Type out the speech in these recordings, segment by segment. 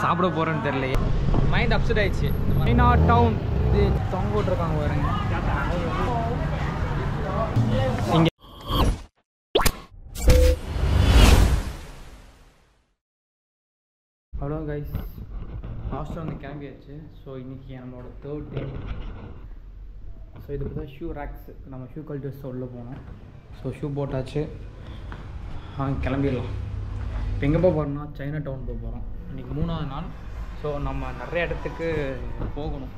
சாப்பிட போகிறேன்னு தெரியலையே, மைண்ட் அப்செட் ஆயிடுச்சு. சைனா டவுன் இது தொங்க விட்ருக்காங்க பாருங்க இங்கே. அவ்வளோ கைஸ், ஹாஸ்டல் வந்து கிளம்பியாச்சு. ஸோ இன்றைக்கி நம்மளோட 3rd டே. ஸோ இதுக்கு தான் ஷூ ரேக்ஸ், நம்ம ஷூ கல்ச்சர்ஸ் உள்ளே போனோம். ஸோ ஷூ போட்டாச்சு, கிளம்பிடலாம். இப்போ எங்கே போக போகிறோம்னா சைனா டவுன் போக போகிறோம். இன்றைக்கி 3ஆவது நாள். ஸோ நம்ம நிறைய இடத்துக்கு போகணும்.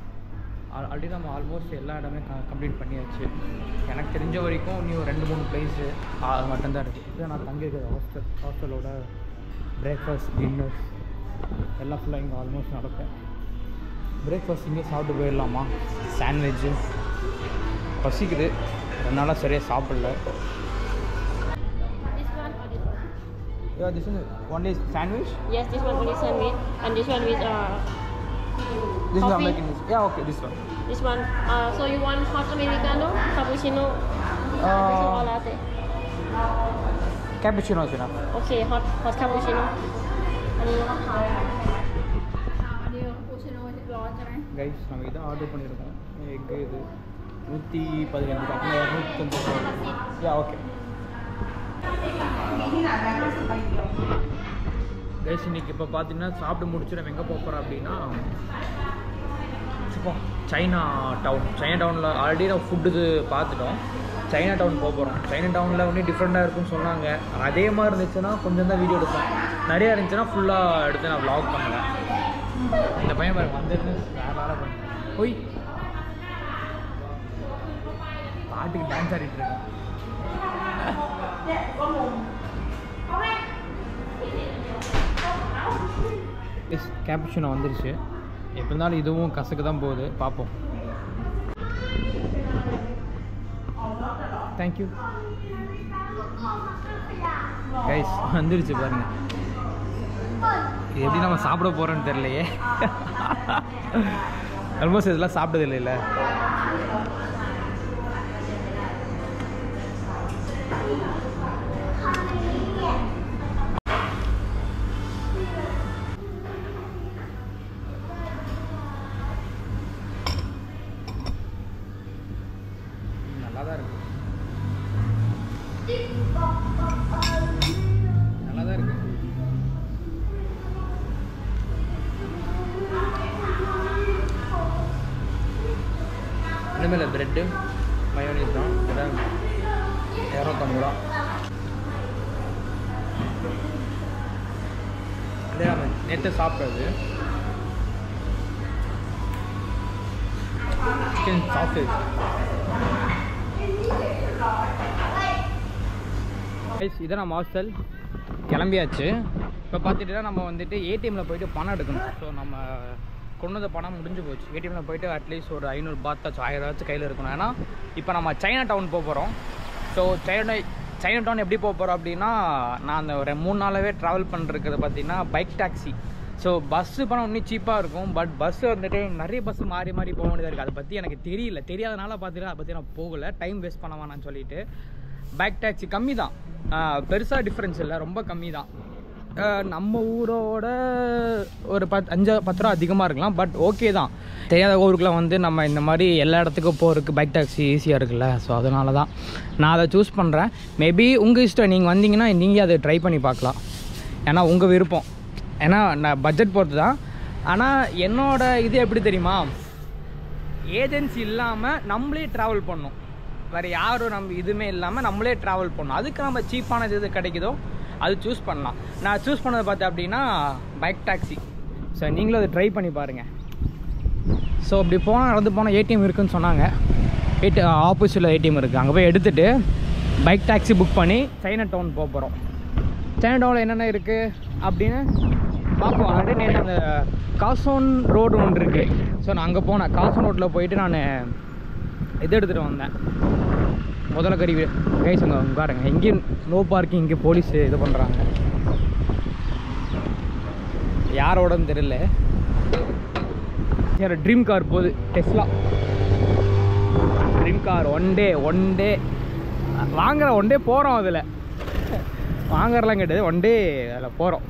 ஆல்ரெடி நம்ம ஆல்மோஸ்ட் எல்லா இடமே கம்ப்ளீட் பண்ணியாச்சு. எனக்கு தெரிஞ்ச வரைக்கும் இன்னும் 2-3 பிளேஸு அது மட்டும்தான் இருக்குது. இதை நான் தங்கியிருக்கிறது ஹாஸ்டலோட பிரேக்ஃபாஸ்ட், டின்னர்ஸ் எல்லாம் ஃபுல்லாக இங்கே ஆல்மோஸ்ட் நடப்பேன். பிரேக்ஃபாஸ்ட் இங்கே சாப்பிட்டு போயிடலாமா? சாண்ட்விட்சு பசிக்குது, 2 நாளாக சரியாக சாப்பிடல. Yeah, this one is sandwich? Yes, this one only sandwich, and this one with This coffee. one I'm making this. Yeah, okay, this one. This one, so you want hot americano, cappuccino, or latte? Cappuccino is enough. Okay, hot cappuccino. Guys, நம்ம இதான் order பண்ணியிருக்கோம். Egg இது 115 அப்படின்னா 250. Yeah, okay. Guys, இன்னைக்கு இப்போ பார்த்தீங்கன்னா சாப்பிட்டு முடிச்சு நம்ம எங்கே போகிறோம் அப்படின்னா சைனா டவுனில் ஆல்ரெடி நம்ம ஃபுட்டு பார்த்துட்டோம். சைனா டவுன் போக போகிறோம். சைனா டவுனில் ஒன்றும் டிஃப்ரெண்ட்டாக இருக்குன்னு சொன்னாங்க. அதே மாதிரி இருந்துச்சுன்னா கொஞ்சம் தான் வீடியோ எடுப்பேன், நிறையா இருந்துச்சுன்னா ஃபுல்லாக எடுத்து நான் vlog பண்ணுவேன். இந்த பையன் பாருங்க வந்துருந்து வேறு பண்ணுவேன். போய் பாட்டுக்கு டான்ஸ் ஆடிட்டு இருக்கேன். கேப்புச்சினோ வந்துருச்சு. எப்போ இருந்தாலும் இதுவும் கசக்கு தான் போகுது, பார்ப்போம். தேங்க்யூ கைஸ், வந்துருச்சு பாருங்க. இது எப்படி நம்ம சாப்பிட போகிறோன்னு தெரியலையே. ஆல்மோஸ்ட் இதெல்லாம் சாப்பிட்டது இல்லைல்ல. நல்லா தான் இருக்கு. இனிமேல் ப்ரெட்டு மயோனீஸ் தான். இதான் 250 ரூபா. இதே நம்ம நேற்று சாப்பிட்றது சிக்கன் சாசேஜ். இதான் நம்ம ஹாஸ்டல் கிளம்பியாச்சு. இப்போ பார்த்துட்டுனா நம்ம வந்துட்டு ஏடிஎம்மில் போயிட்டு பணம் எடுக்கணும். ஸோ நம்ம கொண்டு பணம் முடிஞ்சு போச்சு. ஏடிஎம்மில் போயிட்டு அட்லீஸ்ட் ஒரு 500 பாத்தாச்சும் 1000 ரூபாச்சும் கையில் இருக்கணும். ஏன்னா இப்போ நம்ம சைனா டவுன் போக போகிறோம். ஸோ சைனா டவுன் எப்படி போக போகிறோம் அப்படின்னா, நான் அந்த ஒரு 3 நாளாகவே ட்ராவல் பண்ணிருக்கிறது பார்த்தீங்கன்னா பைக் டாக்ஸி. ஸோ பஸ்ஸு பணம் இன்னும் சீப்பாக இருக்கும். பட் பஸ்ஸு வந்துட்டு நிறைய பஸ்ஸு மாறி போக வேண்டியதாக இருக்குது. அதை பற்றி எனக்கு தெரியாதனால பார்த்துட்டு அதை பற்றி நான் போகலை, டைம் வேஸ்ட் பண்ண வேணான்னு சொல்லிட்டு. பைக் டாக்ஸி கம்மி தான், பெருசாக டிஃப்ரென்ஸ் இல்லை, ரொம்ப கம்மி தான். நம்ம ஊரோட ஒரு 5-10 ரூபா அதிகமாக இருக்கலாம். பட் ஓகே தான். தெரியாத ஊருக்குலாம் வந்து நம்ம இந்த மாதிரி எல்லா இடத்துக்கும் போகிறதுக்கு பைக் டாக்ஸி ஈஸியாக இருக்குல்ல. ஸோ அதனால தான் நான் அதை சூஸ் பண்ணுறேன். மேபி உங்கள் இஷ்டம், நீங்கள் வந்தீங்கன்னா நீங்கள் அதை ட்ரை பண்ணி பார்க்கலாம். ஏன்னா உங்கள் விருப்பம். ஏன்னா நான் பட்ஜெட் பொறுத்து தான். ஆனால் என்னோடய இது எப்படி தெரியுமா, ஏஜென்சி இல்லாமல் நம்மளே ட்ராவல் பண்ணணும். வேறு யாரும் நம்ம இதுவுமே இல்லாமல் நம்மளே ட்ராவல் பண்ணணும். அதுக்கு நம்ம சீப்பானது எது கிடைக்குதோ அது சூஸ் பண்ணலாம். நான் சூஸ் பண்ணதை பார்த்தேன் அப்படின்னா பைக் டாக்ஸி. ஸோ நீங்களும் அதை ட்ரை பண்ணி பாருங்கள். ஸோ அப்படி நடந்து போனால் ஏடிஎம் இருக்குதுன்னு சொன்னாங்க. ஆப்போசிட்டில் ஏடிஎம் இருக்குது. அங்கே போய் எடுத்துகிட்டு பைக் டாக்ஸி புக் பண்ணி சைனா டவுன் போக போகிறோம். சைனா டவுனில் என்னென்ன இருக்குது அப்படின்னு பார்ப்போம். ஆல்ரெடி நேற்று அந்த காசோன் ரோடு ஒன்று இருக்குது. ஸோ நான் அங்கே போனேன். காசோன் ரோட்டில் போயிட்டு நான் இது எடுத்துகிட்டு வந்தேன், முதல்ல கறி கைஸ். அங்கே பாருங்க, எங்கேயும் நோ பார்க்கிங், இங்கே போலீஸ் இது பண்ணுறாங்க. யாரோடன்னு தெரியல. என்னோட ட்ரீம் கார் போகுது, Tesla dream car. One day வாங்குற போகிறோம். அதில் வாங்குறலாம் கேட்டது ஒன் டே அதில் போகிறோம்.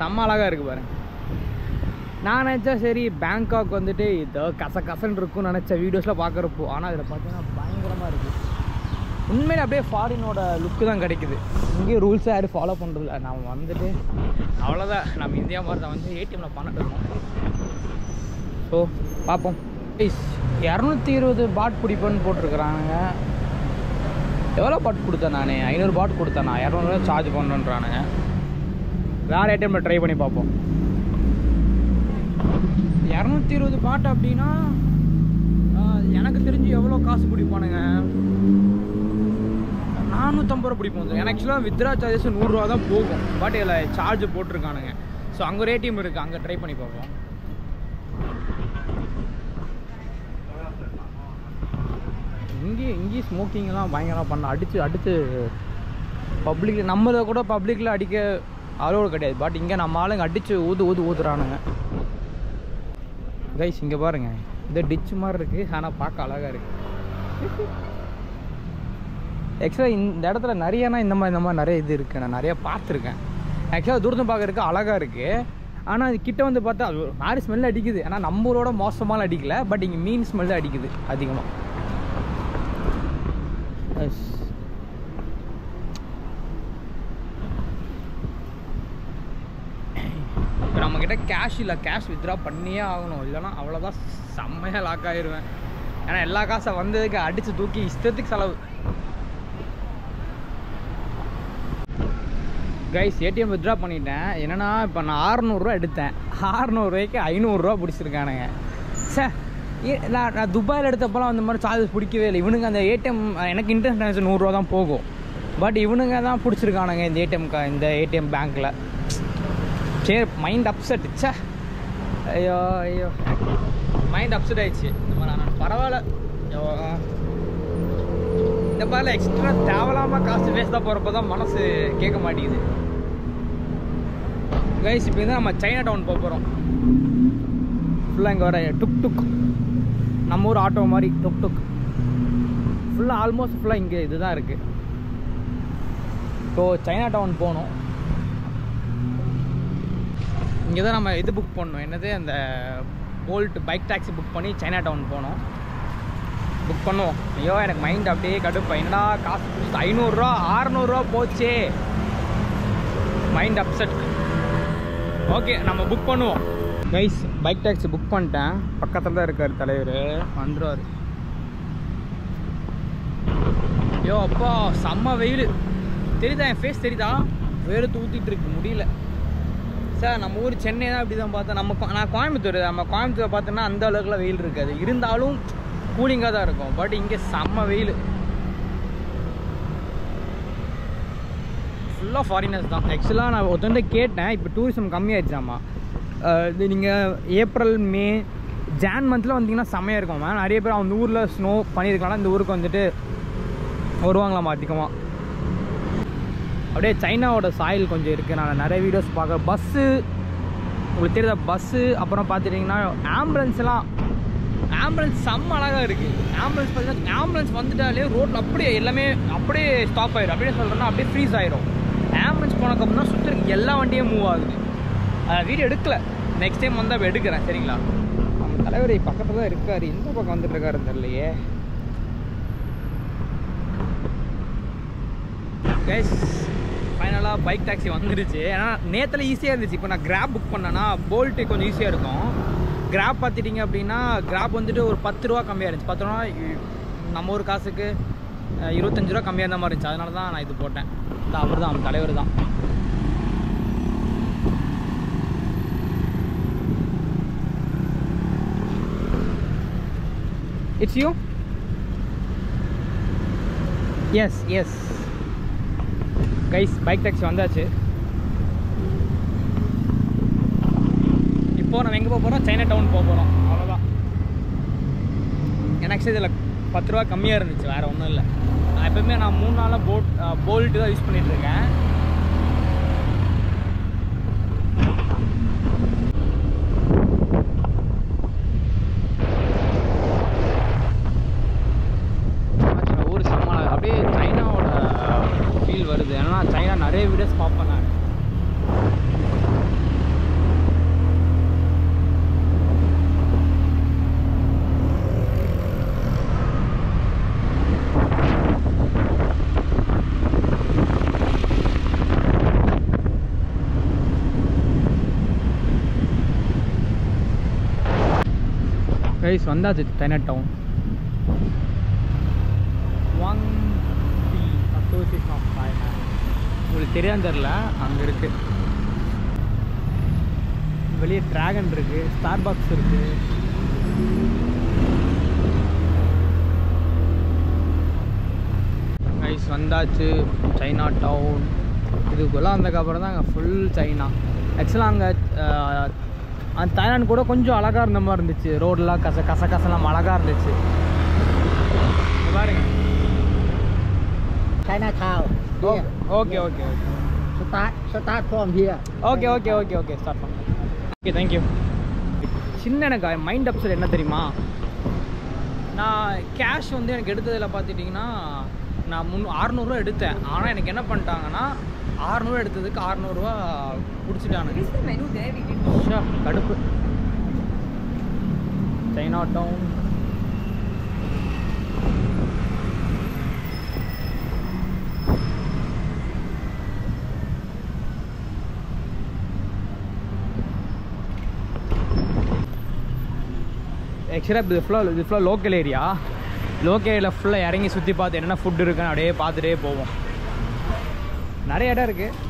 செம்ம அழகாக இருக்குது பாருங்க. நான் நினச்சேன் சரி பேங்காக் வந்துட்டு இதோ கசன்னு இருக்கும்னு நினச்சேன் வீடியோஸில் பார்க்குறப்போ. ஆனால் இதில் பார்த்தீங்கன்னா பயங்கரமாக இருக்குது. உண்மையிலே அப்படியே ஃபாரினோட லுக்கு தான் கிடைக்குது. இங்கேயும் ரூல்ஸை யாரும் ஃபாலோ பண்ணுறதில்ல. நம்ம வந்துட்டு அவ்வளோதான், நம்ம இந்தியா மாதிரி தான் வந்து ஏடிஎம்மில் பணம் எடுக்கணும். ஸோ பார்ப்போம். 220 பாட் பிடிப்பேன்னு போட்டிருக்கிறானுங்க. எவ்வளோ பாட் கொடுத்தேன் நான்? 500 பாட் கொடுத்தேன் நான். 200 சார்ஜ் பண்ணுன்றானுங்க. வேறு ஏடிஎம்மில் ட்ரை பண்ணி பார்ப்போம். 220 பாட் அப்படின்னா எனக்கு தெரிஞ்சு எவ்வளோ காசு பிடிப்பானுங்க? 450 ரூபா பிடிப்போம். எனக்கு ஆக்சுவலாக வித்ரா சார்ஜஸ் 100 ரூபா தான் போகும். பட் இதில் சார்ஜ் போட்டிருக்கானுங்க. ஸோ அங்கே ஒரு ஏடிஎம் இருக்குது, அங்கே ட்ரை பண்ணி பார்ப்போம். இங்கேயும் ஸ்மோக்கிங்லாம் பயங்கரமாக பண்ண அடித்து பப்ளிக்கில், நம்மளை கூட பப்ளிக்கில் அடிக்க அலோடு கிடையாது. பட் இங்கே நம்ம ஆளுங்க அடித்து ஊதுறானுங்க. கைஸ் இங்கே பாருங்கள், இந்த டிச்சு மாதிரி இருக்குது, ஆனால் பார்க்க அழகாக இருக்குது. ஆக்சுவலாக இந்த இடத்துல நிறையனா இந்த மாதிரி நிறைய இது இருக்குது. நான் நிறையா பார்த்துருக்கேன். ஆக்சுவலாக தூரத்தில் பார்க்குறதுக்கு அழகாக இருக்குது. ஆனால் அது கிட்ட வந்து பார்த்தா அது மாதிரி ஸ்மெல் அடிக்குது. ஆனால் நம்மளோட மோசமாக அடிக்கலை. பட் இங்கே மீன் ஸ்மெல் தான் அடிக்குது அதிகமாக. இப்போ நம்மக்கிட்ட கேஷ் இல்லை, கேஷ் வித்ட்ரா பண்ணியே ஆகணும். இல்லைனா அவ்வளோதான், செம்மையாக லாக் ஆகிடுவேன். ஏன்னா எல்லா காசை வந்ததுக்கு அடித்து தூக்கி இஷ்டத்துக்கு செலவு. கைஸ் ஏடிஎம் வித்ட்ரா பண்ணிட்டேன். என்னென்னா இப்போ நான் 600 ரூபா எடுத்தேன். 600 ரூபாய்க்கு 500 ரூபா பிடிச்சிருக்கானுங்க. சார் நான் துபாயில் எடுத்தப்போலாம் அந்த மாதிரி சார்ஜஸ் பிடிக்கவே இல்லை. இவனுங்க அந்த ஏடிஎம், எனக்கு இன்டர்நெட் ட்ரான்சாக்ஷன் 100 ரூபா தான் போகும். பட் இவனுங்க தான் பிடிச்சிருக்கானுங்க இந்த ஏடிஎம் பேங்க்கில். சரி மைண்ட் அப்செட். சே ஐயோ மைண்ட் அப்செட் ஆயிடுச்சு. இந்த மாதிரி நான் பரவாயில்ல, இந்த மாதிரிலாம் எக்ஸ்ட்ரா தேவையில்லாமல் காசு வேஸ்ட்டாக போகிறப்ப தான் மனசு கேட்க மாட்டேங்குது. கைஸ் இப்போ தான் நம்ம சைனா டவுன் போக போகிறோம். ஃபுல்லாக இங்கே வர டுக் நம்ம ஊர் ஆட்டோ மாதிரி டுக் ஃபுல்லாக ஆல்மோஸ்ட் ஃபுல்லாக இங்கே இதுதான் இருக்குது. ஸோ சைனா டவுன் போகணும். இங்கே தான் நம்ம இது புக் பண்ணணும், என்னது அந்த போல்ட் பைக் டாக்ஸி புக் பண்ணி சைனா டவுன் போகணும். புக் பண்ணுவோம். ஐயோ எனக்கு மைண்ட் அப்படியே கடுப்பு. என்னடா காசு பிடிச்சி 500 ரூபா 600 ரூபா போச்சே, மைண்ட் அப்செட். ஓகே நம்ம புக் பண்ணுவோம். கைஸ் பைக் டாக்ஸி புக் பண்ணிட்டேன். பக்கத்தில் தான் இருக்கார் தலைவர், வந்துடுவார். ஐயோ அப்பா செம்ம வெயில் தெரியுதா? என் ஃபேஸ் தெரியுதா? வேறு ஊற்றிட்டு இருக்கு, முடியல சார். நம்ம ஊர் சென்னை தான் அப்படி தான் பார்த்தேன். நான் கோயம்புத்தூர், நம்ம கோயம்புத்தூரை பார்த்தோன்னா அந்த அளவுக்குலாம் வெயில் இருக்காது, இருந்தாலும் கூலிங்காக தான் இருக்கும். பட் இங்கே செம்ம வெயில், ஃபுல்லாக ஃபாரினர்ஸ் தான். ஆக்சுவலாக நான் ஒருத்தவங்க கேட்டேன், இப்போ டூரிசம் கம்மியாகிடுச்சாமா. இது நீங்கள் ஏப்ரல் மே ஜான் மந்தில் வந்தீங்கன்னா செம்மையாக இருக்கும். நிறைய பேர் அந்த ஊரில் ஸ்னோ பண்ணியிருக்கலாம், இந்த ஊருக்கு வந்துட்டு வருவாங்களாமா அதிகமாக. அப்படியே சைனாவோட சாயில் கொஞ்சம் இருக்குது. நான் நிறைய வீடியோஸ் பார்க்குறேன். பஸ்ஸு உங்களுக்கு தெரியுதா? பஸ்ஸு அப்புறம் பார்த்துட்டிங்கன்னா ஆம்புலன்ஸ் செம்ம அழகாக இருக்குது. ஆம்புலன்ஸ் பார்த்தீங்கன்னா ஆம்புலன்ஸ் வந்துட்டாலே ரோட்டில் அப்படியே எல்லாமே அப்படியே ஸ்டாப் ஆகிடும். அப்படியே சொல்கிறேன்னா அப்படியே ஃப்ரீஸ் ஆகிடும். ஆம்புலன்ஸ் போனக்கப்புறம் தான் சுற்றி எல்லா வண்டியும் மூவ் ஆகுது. அதை வீடியோ எடுக்கலை, நெக்ஸ்ட் டைம் வந்து அப்போ எடுக்கிறேன். சரிங்களா? நம்ம தலைவர் பக்கத்தில் தான் இருக்கார், எந்த பக்கம் வந்துட்டு இருக்காருன்னு தெரியலையே. கைஸ் ஃபைனலாக பைக் டாக்ஸி வந்துருச்சு. ஏன்னா நேற்றுல ஈஸியாக இருந்துச்சு. இப்போ நான் கிராப் புக் பண்ணேன்னா போல்ட்டு கொஞ்சம் ஈஸியாக இருக்கும். கிராப் பார்த்துட்டிங்க அப்படின்னா கிராப் வந்துட்டு ஒரு 10 ரூபா கம்மியாக இருந்துச்சு. 10 ரூபா நம்ம ஒரு காசுக்கு 25 ரூபா கம்மியாக இருந்த மாதிரி இருந்துச்சு. அதனால தான் நான் இது போட்டேன். அவர் தான் தலைவர் தான். It's you? S guys bike taxi வந்தாச்சு. இப்போது நம்ம எங்கே போக போகிறோம்? சைனா டவுன் போக போகிறோம். அவ்வளோதான். எனக்கு இதில் 10 ரூபா கம்மியாக இருந்துச்சு, வேறு ஒன்றும் இல்லை. நான் எப்போவுமே 3 நாளாக போல்ட்டு தான் யூஸ் பண்ணிகிட்ருக்கேன். ஊர் சம்மா அப்படியே சைனாவோட ஃபீல் வருது. ஏன்னா சைனா நிறைய வீடியோஸ் பார்ப்பேன் நான். கைஸ் வந்தாச்சு Chinatown. Association of China உங்களுக்கு தெரியான்னு தெரில, அங்கே இருக்குது. வெளியே ட்ராகன் இருக்குது, ஸ்டார் பாக்ஸ் இருக்குது. கைஸ் வந்தாச்சு சைனா டவுன். இதுக்குள்ளே வந்ததுக்கப்புறம் தான் அங்கே ஃபுல் சைனா. ஆக்சுவலாக அங்கே அந்த தாய்லாந்து கூட கொஞ்சம் அழகாக இருந்த மாதிரி இருந்துச்சு. ரோடெலாம் கசலாம் அழகாக இருந்துச்சு. பாருங்க Chinatown. Here. Okay okay okay Start from here. Okay okay okay okay start பண்ணலாம். Okay thank you. சின்ன எனக்கு மைண்ட் அப்செட் என்ன தெரியுமா, நான் கேஷ் வந்து எனக்கு எடுத்ததில் பார்த்துட்டிங்கன்னா நான் 600 எடுத்தேன். ஆனால் எனக்கு என்ன பண்ணிட்டாங்கன்னா 600 எடுத்ததுக்கு 600 பிடிச்சிட்டானுங்க. கடுப்பு. Chinatown. ஆக்சுவலாக இது ஃபுல்லாக லோக்கல் ஏரியா. லோக்கல் ஏரியாவில் ஃபுல்லாக இறங்கி சுற்றி பார்த்து என்னென்ன ஃபுட் இருக்குன்னு அப்படியே பார்த்துட்டே போவோம். நிறைய இடம் இருக்குது.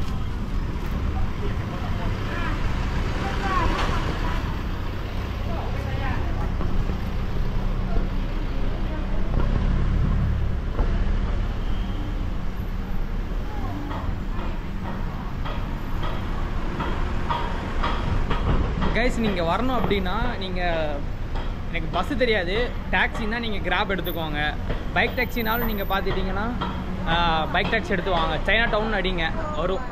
கைஸ் நீங்கள் வரணும் அப்படின்னா நீங்கள், எனக்கு பஸ்ஸு தெரியாது, டாக்ஸின்னா நீங்கள் கிராப் எடுத்துக்கோங்க. பைக் டாக்ஸினாலும் நீங்கள் பார்த்துட்டிங்கன்னா பைக் டாக்ஸி எடுத்து வாங்க. சைனா டவுன் அடிங்க வரும்.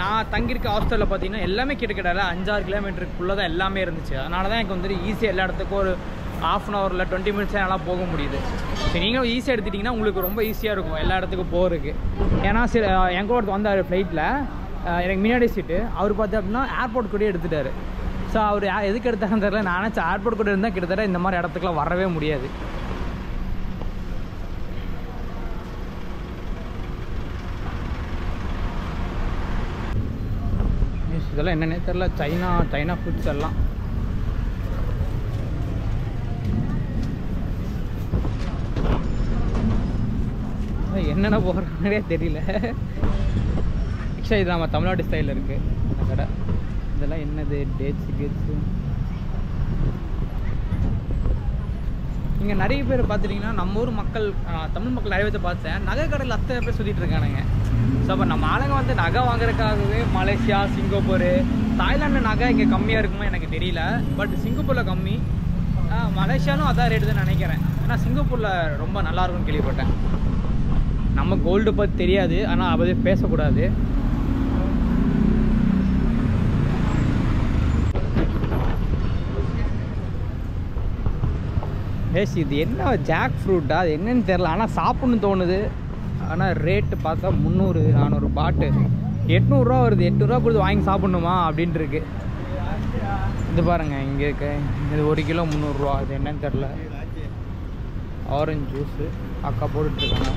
நான் தங்கியிருக்க ஹாஸ்டலில் பார்த்தீங்கன்னா எல்லாமே கிட்டத்தட்ட 5-6 கிலோமீட்டருக்குள்ளே தான் எல்லாமே இருந்துச்சு. அதனால தான் எனக்கு வந்துட்டு ஈஸியாக எல்லா இடத்துக்கும் ஒரு ½ hour இல்லை 20 minutes என்னால் போக முடியுது. சரி நீங்களும் ஈஸியாக எடுத்துட்டிங்கன்னா உங்களுக்கு ரொம்ப ஈஸியாக இருக்கும் எல்லா இடத்துக்கும் போகிறதுக்கு. ஏன்னா சரி என் கூட வந்தார் ஃப்ளைட்டில், எனக்கு முன்னாடி சீட்டு. அவர் பார்த்து அப்படின்னா ஏர்போர்ட் கூட எடுத்துட்டார். ஸோ அவர் எதுக்கு எடுத்தாருன்னு தெரியல. நான் நினச்சேன் ஏர்போர்ட் கூட இருந்தால் கிட்டத்தட்ட இந்த மாதிரி இடத்துக்குலாம் வரவே முடியாது. இதெல்லாம் என்னன்னே தெரில. சைனா ஃபுட்ஸ் எல்லாம் என்னென்ன போகிறாங்கன்னே தெரியல. ஆக்சுவலாக இது நம்ம தமிழ்நாடு ஸ்டைலில் இருக்குது இந்த கடை. இதெல்லாம் என்னது டேட்ஸு. இங்கே நிறைய பேர் பார்த்துட்டிங்கன்னா நம்ம ஊர் மக்கள், தமிழ் மக்கள் நிறைய பேர் பார்த்தேன், நகை கடையில் அத்தனை பேர் சுற்றிட்டு இருக்கானுங்க. ஸோ அப்போ நம்ம ஆளுங்க வந்து நகை வாங்குறதுக்காகவே மலேசியா, சிங்கப்பூர், தாய்லாண்டில் நகை இங்கே கம்மியாக இருக்குமா எனக்கு தெரியல. பட் சிங்கப்பூரில் கம்மி, மலேசியாலும் அதான் ரேட்டு தான் நினைக்கிறேன். ஏன்னா சிங்கப்பூரில் ரொம்ப நல்லாயிருக்கும்னு கேள்விப்பட்டேன். நம்ம கோல்டு பற்றி தெரியாது, ஆனால் அதை பற்றி பேசக்கூடாது. ஏசி இது என்ன ஜாக் ஃப்ரூட்டா, அது என்னன்னு தெரில. ஆனால் சாப்பிட்ணுன்னு தோணுது. ஆனால் ரேட்டு பார்த்தா 300-400 பாட்டு 800 வருது. 800 கொடுத்து வாங்கி சாப்பிட்ணுமா அப்படின்ட்டு இருக்கு. இது பாருங்கள் இங்கே இருக்க இது 1 கிலோ 300. இது என்னன்னு தெரில. ஆரஞ்சு ஜூஸு அக்கா போட்டுட்ருக்காங்க.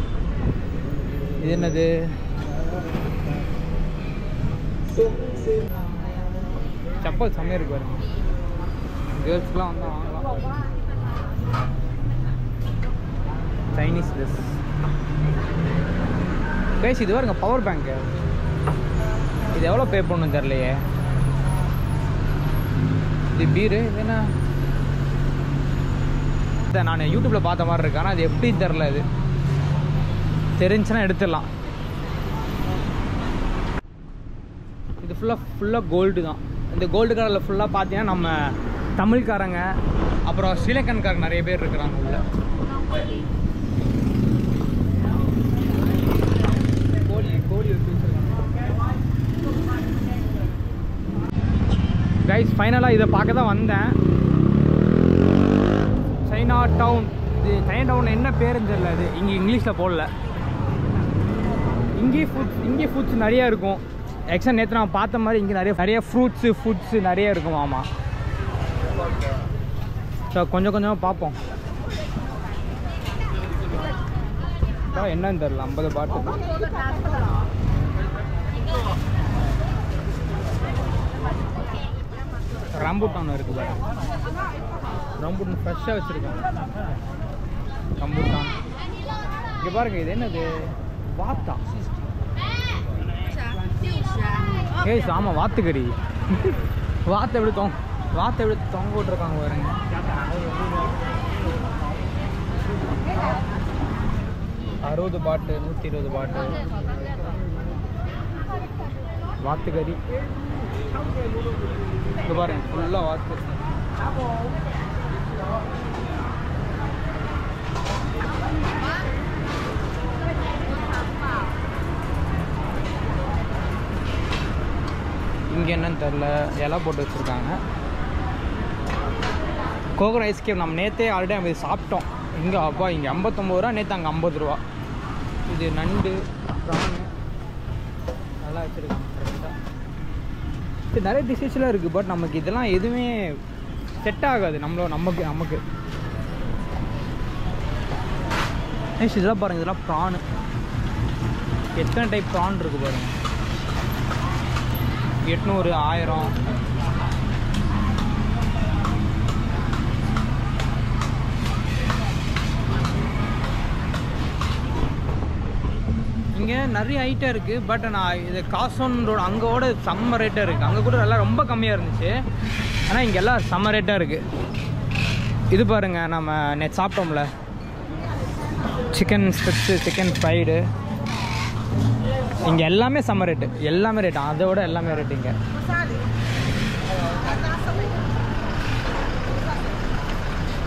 இது என்னது, செப்பல் செம்மையாக இருக்கு பாருங்க. கேர்ள்ஸ்க்குலாம் வந்தால் வாங்கலாம். Chinese dress. கைஸ் இது பாருங்க பவர் பேங்க்கு. இது எவ்வளோ பே பண்ணணும் தெரிலையே. இது பீரு. இது என்ன, நான் யூடியூப்பில் பார்த்த மாதிரி இருக்கு. ஆனால் அது எப்படி தெரில. இது தெரிஞ்சுன்னா எடுத்துடலாம். இது ஃபுல்லாக கோல்டு தான். இந்த கோல்டு கலரில் ஃபுல்லாக பார்த்தீங்கன்னா நம்ம தமிழ்காரங்க அப்புறம் ஸ்ரீலங்கன்காரங்க நிறைய பேர் இருக்கிறாங்க உள்ள. கோழி கைஸ் ஃபைனலாக இதை பார்க்க தான் வந்தேன். Chinatown. இது சைனா டவுன் என்ன பேருன்னு தெரியல. இது இங்கே இங்கிலீஷில் போடல. இங்கே ஃபுட்ஸ் நிறையா இருக்கும். ஆக்சுவலாக நேற்று நான் பார்த்த மாதிரி இங்கே நிறைய ஃபுட்ஸு நிறைய இருக்கும். ஆமாம். ஸோ கொஞ்சம் கொஞ்சமாக பார்ப்போம். என்னன்னு தெரியல. 50 பாட்டு. ரம்புட்டான் இருக்குது. ரம்பூட்டான் ஃப்ரெஷ்ஷாக வச்சுருக்காங்க. ரம்பூட்டான் இங்கே பாருங்க, இது என்னது வாத்தா? ஏய் ஆமாம், வாத்துக்கறி. வாத்தை எப்படி தொங்க விட்டுருக்காங்க பாருங்க. ₹60 பாட்டு, ₹120 பாட்டு வாத்துக்கறி. இங்கே பாருங்க, ஃபுல்லாக வாத்து. இங்கே என்னன்னு தெரில, இலை போட்டு வச்சுருக்காங்க. கோகோ ஐஸ்கிரீம் நம்ம நேற்றே ஆல்ரெடி நம்ம இது சாப்பிட்டோம். இங்கே அப்பா இங்கே 59 ரூபா, நேற்று அங்கே 50 ரூபா. இது நண்டு, ப்ரானு நல்லா வச்சுருக்காங்க. இது நிறைய டிஷ்ஷஸ்லாம் இருக்குது. பட் நமக்கு இதெல்லாம் எதுவுமே செட் ஆகாது நமக்கு. இதெல்லாம் பாருங்கள், இதெல்லாம் ப்ரானு. எத்தனை டைப் ப்ரான் இருக்குது பாருங்கள். 800, 1000. இங்கே நிறைய ஐட்டம் இருக்குது. பட் நான் இது காசோன் ரோடு அங்கோட செம்ம ரேட்டாக இருக்குது. அங்கே கூட எல்லாம் ரொம்ப கம்மியாக இருந்துச்சு. ஆனால் இங்கே எல்லாம் செம்ம ரேட்டாக இருக்குது. இது பாருங்கள், நம்ம நேற்று சாப்பிட்டோம்ல சிக்கன் ஸ்டிப்ஸு, சிக்கன் ஃப்ரைடு, இங்கே எல்லாமே செம்ம ரேட்டு. எல்லாமே ரேட்டு, அதோட எல்லாமே ரேட்டு. இங்கே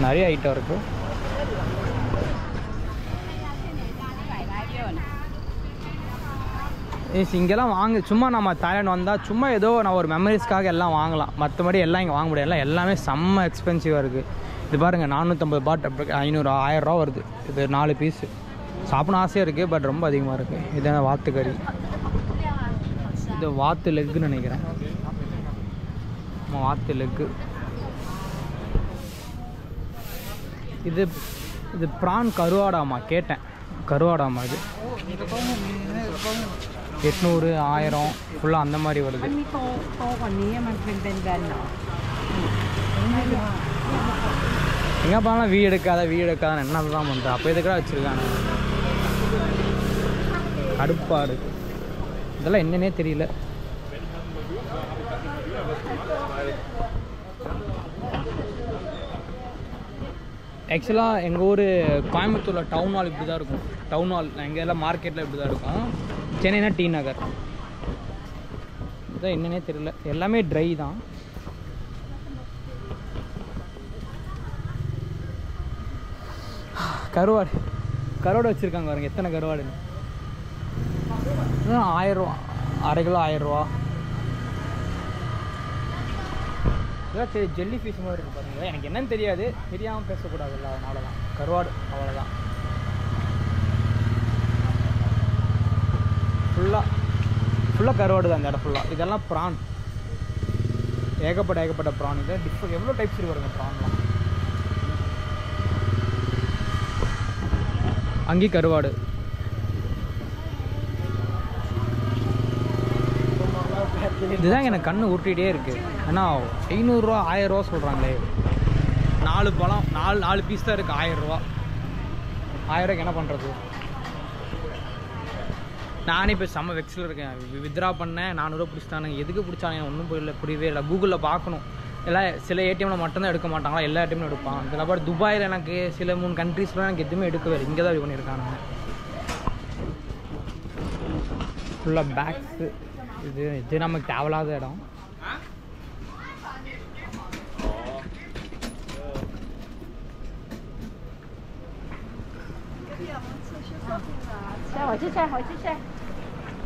நிறைய ஐட்டம் இருக்குது. இங்கெல்லாம் சும்மா நம்ம தாய்லாந்து வந்தால் சும்மா ஏதோ நான் ஒரு மெமரிஸ்க்காக எல்லாம் வாங்கலாம். மற்றபடி எல்லாம் இங்கே வாங்க முடியாது. எல்லாமே செம்ம எக்ஸ்பென்சிவாக இருக்குது. இது பாருங்கள், 450 பாட், 500, 1000 ரூபா வருது. இது 4 பீஸு. சாப்பிடணும் ஆசையாக இருக்குது, பட் ரொம்ப அதிகமாக இருக்குது. இது வாத்துக்கறி. இது வாத்து லெக்குன்னு நினைக்கிறேன். வாத்து லெக்கு. இது ப்ரான் கருவாடாமா? கேட்டேன், கருவாடாமா? இது 800, 1000 ஃபுல்லாக அந்த மாதிரி வருது. எங்கே போனாலும் வீடு எடுக்காத என்ன தான் பண்ணுறேன். அப்போ இதுக்காக வச்சுருக்காங்க. கடுப்பாடு. இதெல்லாம் என்னன்னே தெரியல. ஆக்சுவலாக எங்கள் ஊர் கோயம்புத்தூரில் டவுன் ஹால் இப்படி தான் இருக்கும். டவுன் ஹால் எங்கள் எல்லாம் மார்க்கெட்டில் இப்படி தான் இருக்கும். சென்னைனா டி நகர். இதான் என்னன்னே தெரியல. எல்லாமே ட்ரை தான். கருவாடு வச்சுருக்காங்க பாருங்க, எத்தனை கருவாடுன்னு. 1000 ரூபா, அரை கிலோ 1000 ரூபா. இதான் சரி, ஜெல்லி ஃபிஷ் மாதிரி இருக்குது பாருங்க. எனக்கு என்னன்னு தெரியாது, தெரியாமல் பேசக்கூடாதுல்ல, அதனால தான். கருவாடு அவ்வளோதான். ஃபுல்லாக கருவாடு தான் இந்த இடம் ஃபுல்லாக. இதெல்லாம் ப்ரான், ஏகப்பட்ட ப்ரான். இது டிஃப்ரெண்ட் எவ்வளோ டைப்ஸ் இருக்கு பாருங்க ப்ரான்லாம். அங்கேயும் கருவாடு. இதுதான் எனக்கு கண்ணு உருட்டிகிட்டே இருக்குது. ஏன்னா 500 ரூபா 1000 ரூபா சொல்கிறாங்களே. 4 பழம், 4 பீஸ் தான் இருக்குது. 1000 ரூபா. 1000 ரூபாய்க்கு என்ன பண்ணுறது? நானே இப்போ செம்ம வெக்ஸில் இருக்கேன். வித்ரா பண்ணேன், 400 ரூபா பிடிச்சிட்டானுங்க. எதுக்கு பிடிச்சாங்க ஒன்றும் புரியவே இல்லை. கூகுளில் பார்க்கணும். எல்லாம் சில ஏடிஎம்மில் மட்டும்தான் எடுக்க மாட்டாங்களா, எல்லா ஏடிஎம்மில் எடுப்பாங்க. இதில் பாரு, துபாயில் எனக்கு சில 3 கண்ட்ரீஸ்லாம் எனக்கு எதுவுமே எடுக்கவே இல்லை. இங்கே தான் இது பண்ணியிருக்காங்க. ஃபுல்லாக பேக்ஸு. இது நமக்கு தேவையில்லாத இடம்.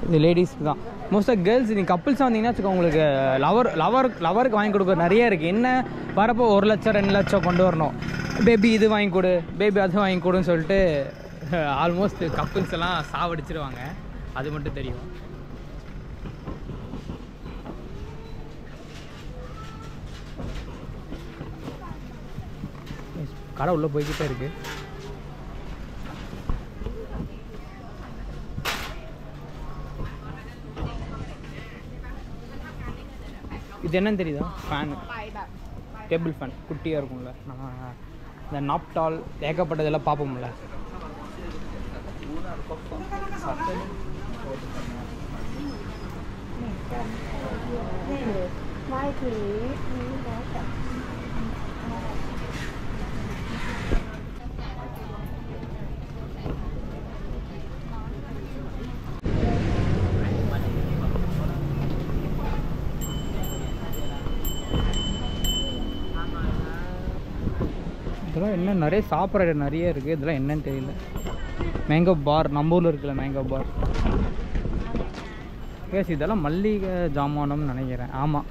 இது லேடிஸ்க்கு தான். மோஸ்ட்டாக கேர்ள்ஸ், நீங்கள் கப்புள்ஸாக வந்தீங்கன்னா வச்சுக்கோ, உங்களுக்கு லவருக்கு வாங்கி கொடுக்க நிறைய இருக்குது. என்ன வரப்போ 1 லட்சம் 2 லட்சம் கொண்டு வரணும். பேபி இது வாங்கி கொடு, பேபி அது வாங்கி கொடுன்னு சொல்லிட்டு ஆல்மோஸ்ட் கப்புள்ஸ் எல்லாம் சாவடிச்சிருவாங்க. அது மட்டும் தெரியும். கடை உள்ளே போய்கிட்டே இருக்கு. இது என்னன்னு தெரியுதா? ஃபேனு. டேபிள் ஃபேன் குட்டியாக இருக்கும்ல, நம்ம இந்த நாப்டால் ஏகப்பட்டதெல்லாம் பார்ப்போம்ல. இதெல்லாம் என்ன நிறைய சாப்பிட்ற இடம் நிறைய இருக்குது. இதெல்லாம் என்னன்னு தெரியல. மேங்கோ பார் நம்ம ஊரில் இருக்குல்ல மேங்கோ பார். கேஸ் இதெல்லாம் மல்லிகை ஜாமானம்னு நினைக்கிறேன். ஆமாம்.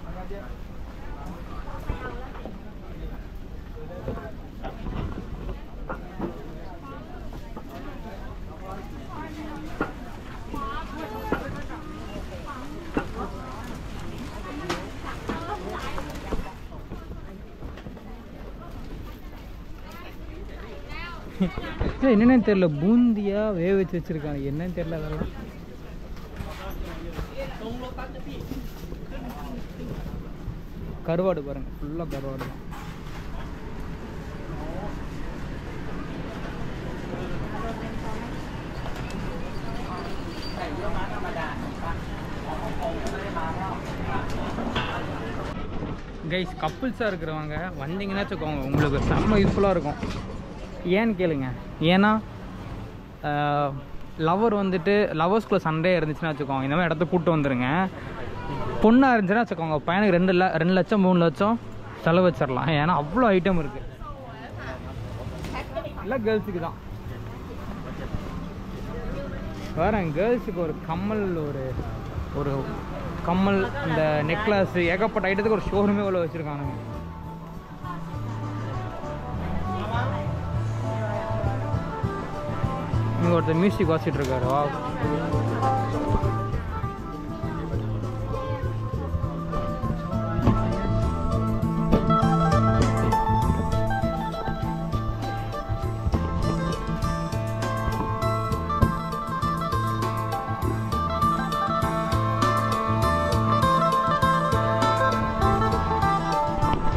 என்னன்னு தெரியல, பூந்தியா வேக வச்சு வச்சிருக்காங்க. என்னன்னு தெரியல அதெல்லாம். கருவாடு பாருங்க, ஃபுல்லாக கருவாடு தான். கைஸ் கப்புள்ஸாக இருக்கிறவங்க வந்தீங்கன்னா வச்சுக்கோங்க, உங்களுக்கு செம்ம யூஸ்ஃபுல்லாக இருக்கும். ஏன்னு கேளுங்க, ஏன்னா லவர் வந்துட்டு லவர்ஸ்குள்ளே சண்டே இருந்துச்சுன்னா வச்சுக்கோங்க, இந்த மாதிரி இடத்த கூப்பிட்டு வந்துடுங்க. பொண்ணாக இருந்துச்சுன்னா வச்சுக்கோங்க, பையனுக்கு 2 லட்சம் 3 லட்சம் செலவு வச்சிடலாம். ஏன்னா அவ்வளோ ஐட்டம் இருக்குது. இல்லை கேர்ள்ஸுக்கு தான் வேறு. கேர்ள்ஸுக்கு ஒரு கம்மல், ஒரு கம்மல், இந்த நெக்லஸ், ஏகப்பட்ட ஐட்டத்துக்கு ஒரு ஷோரூமே உள்ள வச்சுருக்காங்க. இங்கே ஒருத்தர் மியூசிக் வாசிட்டு இருக்காரு. வா,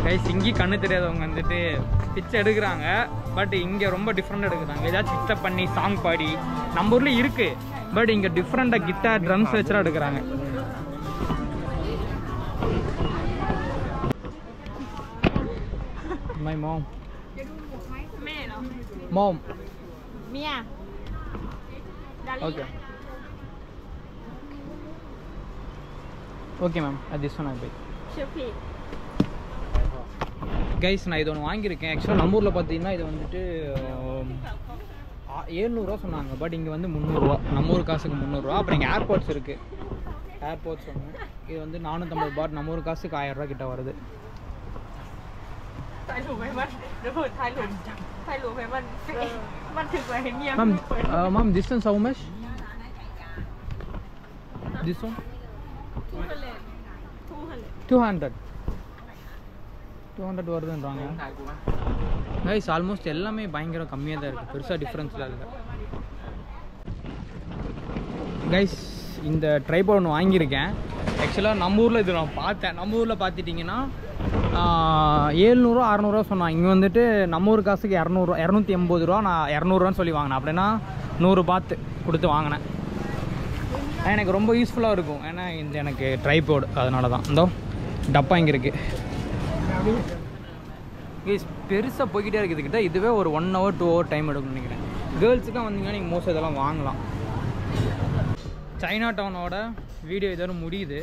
கைஸ் இங்கேயும் கண்ணு தெரியாதவங்க வந்துட்டு பிச்சை எடுக்கிறாங்க. பட் இங்கே ரொம்ப டிஃப்ரெண்டாக எடுக்கிறாங்க. ஏதாச்சும் பிச்சை பண்ணி சாங் பாடி. நம்ம ஊரில் இருக்குது, பட் இங்கே டிஃப்ரெண்டாக கிட்டார் ட்ரம்ஸ் வச்சுலாம் எடுக்கிறாங்க. My mom. Mom. Okay okay ma'am. அது சொன்னா போய் கைஸ் நான் இது ஒன்று வாங்கியிருக்கேன். ஆக்சுவலாக நம்ம ஊரில் பார்த்தீங்கன்னா இது வந்துட்டு 700 ரூபா சொன்னாங்க. பட் இங்கே வந்து 300 ரூபா, நம்ம ஊர் காசுக்கு 300 ரூபா. அப்புறம் இங்கே ஏர்போர்ட்ஸ் இருக்குது. ஏர்போர்ட்ஸ் ஒன்று இது வந்து 450 பாட், நம்ம ஊர் காசுக்கு 1000 ரூபா கிட்ட வருது. Ma'am distance how much? This one 200 வருதுன்றாங்க. கைஸ் ஆல்மோஸ்ட் எல்லாமே பயங்கர கம்மியாக தான் இருக்குது, பெருசாக டிஃப்ரென்ஸ்லாம் இல்லை. கைஸ் இந்த ட்ரைபாட் ஒன்று வாங்கியிருக்கேன். ஆக்சுவலாக நம்ம ஊரில் இது நான் பார்த்தேன். நம்ம ஊரில் பார்த்துட்டிங்கன்னா 700 600 சொன்னான். இங்கே வந்துட்டு நம்ம ஊர் காசுக்கு 280 ரூபா. நான் 200 சொல்லி வாங்கினேன். அப்படின்னா 100 பாத்து கொடுத்து வாங்கினேன். எனக்கு ரொம்ப யூஸ்ஃபுல்லாக இருக்கும். ஏன்னா இந்த எனக்கு ட்ரைபாட், அதனால தான். இந்த டப்பா இங்கே இருக்குது. பெருசாக போய்கிட்டே இருக்குது கிட்ட. இதுவே ஒரு 1 hour 2 hour டைம் எடுக்கும்னு நினைக்கிறேன். கேர்ள்ஸுக்கும் வந்தீங்கன்னா நீங்கள் மோஸ்ட் இதெல்லாம் வாங்கலாம். சைனா டவுனோட வீடியோ இதோட முடியுது.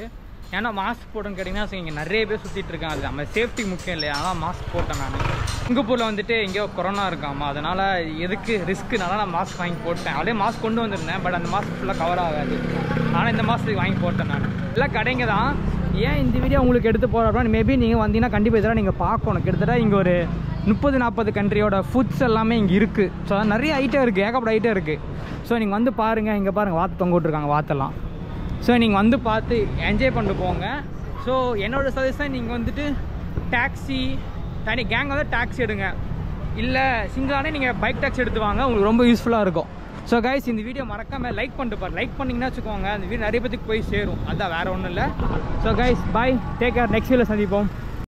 ஏன்னா மாஸ்க் போட்டோன்னு கேட்டிங்கன்னா இங்கே நிறைய பேர் சுற்றிட்டு இருக்காங்க. அது நம்ம சேஃப்டி முக்கியம் இல்லையா, அதனால் மாஸ்க் போட்டேன் நான். சிங்கப்பூரில் வந்துட்டு எங்கேயோ கொரோனா இருக்காமா, அதனால் எதுக்கு ரிஸ்க்குனால நான் மாஸ்க் வாங்கி போட்டேன். அப்படியே மாஸ்க் கொண்டு வந்திருந்தேன், பட் அந்த மாஸ்க் ஃபுல்லாக கவர் ஆகாது. ஆனால் இந்த மாஸ்க்கு வாங்கி போட்டேன் நான். எல்லாம் கடைங்க தான். ஏன் இந்த வீடியோ உங்களுக்கு எடுத்து போகிறோம், மேபி நீங்கள் வந்தீங்கன்னா கண்டிப்பாக இதெல்லாம் நீங்கள் பார்க்கணும். கிட்டத்தட்ட இங்கே ஒரு 30-40 கண்ட்ரியோட ஃபுட்ஸ் எல்லாமே இங்கே இருக்குது. ஸோ நிறைய ஐட்டம் இருக்குது, ஏகப்பட்ட ஐட்டம் இருக்குது. ஸோ நீங்கள் வந்து பாருங்கள். இங்கே பாருங்கள், வாத்து தொங்க விட்ருக்காங்க, வாத்தெல்லாம். ஸோ நீங்கள் வந்து பார்த்து என்ஜாய் பண்ணிட்டு போங்க. ஸோ என்னோடய சஜஷன், நீங்கள் வந்துட்டு டாக்ஸி தனி கேங் வந்து டாக்ஸி எடுங்க, இல்லை சிங்கிளானே நீங்கள் பைக் டாக்ஸி எடுத்து வாங்க, உங்களுக்கு ரொம்ப யூஸ்ஃபுல்லாக இருக்கும். ஸோ கைஸ் இந்த வீடியோ மறக்காமல் லைக் பண்ணிட்டு பாரு. லைக் பண்ணிங்கன்னா வச்சுக்கோங்க, அந்த வீடியோ நிறைய பேருக்கு போய் சேரும். அதான் வேறு ஒன்றும் இல்லை. So guys bye, take care. Next வீடியோவில் சந்திப்போம்.